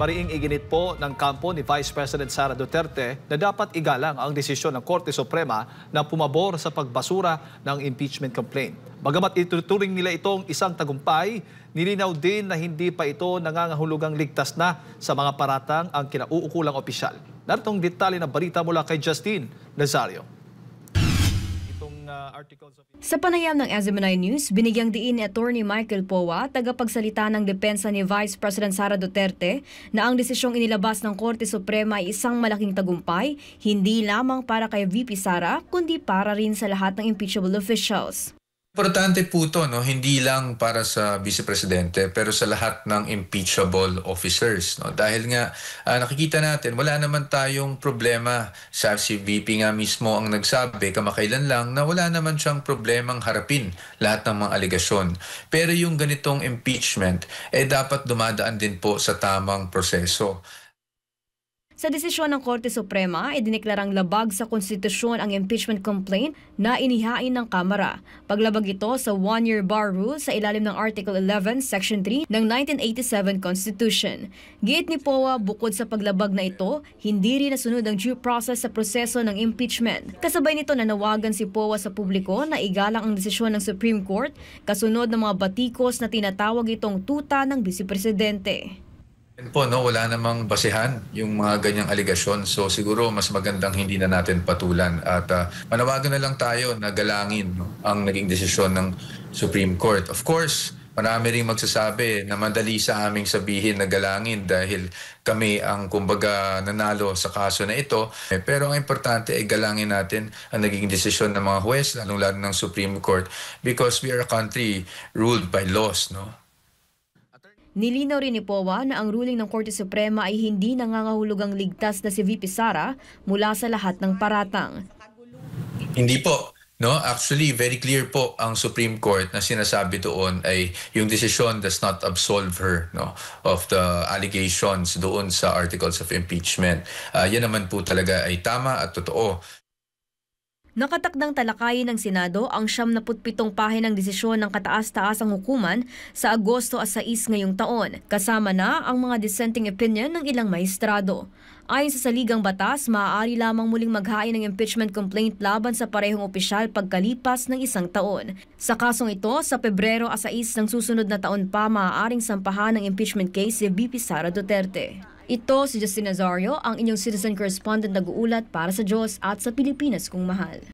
Mariing iginit po ng kampo ni Vice President Sara Duterte na dapat igalang ang desisyon ng Korte Suprema na pumabor sa pagbasura ng impeachment complaint. Bagamat ituturing nila itong isang tagumpay, nilinaw din na hindi pa ito nangangahulugang ligtas na sa mga paratang ang kinauukulang opisyal. Naritong detalye ng balita mula kay Justine Nazario. Sa panayam ng SMNI News, binigyang diin ni Attorney Michael Powa, tagapagsalita ng depensa ni Vice President Sara Duterte, na ang desisyong inilabas ng Korte Suprema ay isang malaking tagumpay, hindi lamang para kay VP Sara, kundi para rin sa lahat ng impeachable officials. Importante po ito, no? Hindi lang para sa Vice Presidente pero sa lahat ng impeachable officers. No? Dahil nga nakikita natin wala naman tayong problema. Si VP nga mismo ang nagsabi kamakailan lang na wala naman siyang problemang harapin lahat ng mga aligasyon. Pero yung ganitong impeachment dapat dumadaan din po sa tamang proseso. Sa desisyon ng Korte Suprema, idineklarang labag sa konstitusyon ang impeachment complaint na inihain ng Kamara. Paglabag ito sa one-year bar rule sa ilalim ng Article 11, Section 3 ng 1987 Constitution. Giit ni Powa, bukod sa paglabag na ito, hindi rin nasunod ang due process sa proseso ng impeachment. Kasabay nito nanawagan si Powa sa publiko na igalang ang desisyon ng Supreme Court kasunod ng mga batikos na tinatawag itong tuta ng Vice Presidente. Po, no, wala namang basehan yung mga ganyang aligasyon. So siguro mas magandang hindi na natin patulan at manawagan na lang tayo na galangin ang naging desisyon ng Supreme Court. Of course, marami ring magsasabi na madali sa aming sabihin na galangin dahil kami ang kumbaga nanalo sa kaso na ito. Pero ang importante ay galangin natin ang naging desisyon ng mga huwes, lalong-lalo ng Supreme Court, because we are a country ruled by laws, no? Nilinaw rin ni Powa na ang ruling ng Korte Suprema ay hindi nangangahulugang ligtas na si VP Sara mula sa lahat ng paratang. Hindi po. No, actually very clear po ang Supreme Court na sinasabi doon ay yung decision does not absolve her, no, of the allegations doon sa articles of impeachment. Yan naman po talaga ay tama at totoo. Nakatakdang talakayin ng Senado ang 77 pahinang desisyon ng kataas-taasang hukuman sa Agosto 6 ngayong taon, kasama na ang mga dissenting opinion ng ilang maestrado. Ayon sa saligang batas, maaari lamang muling maghain ng impeachment complaint laban sa parehong opisyal pagkalipas ng isang taon. Sa kasong ito, sa Pebrero 6 ng susunod na taon pa maaaring sampahan ng impeachment case si VP Sara Duterte. Ito si Justine Nazario, ang inyong citizen correspondent nag-uulat para sa Diyos at sa Pilipinas kung mahal.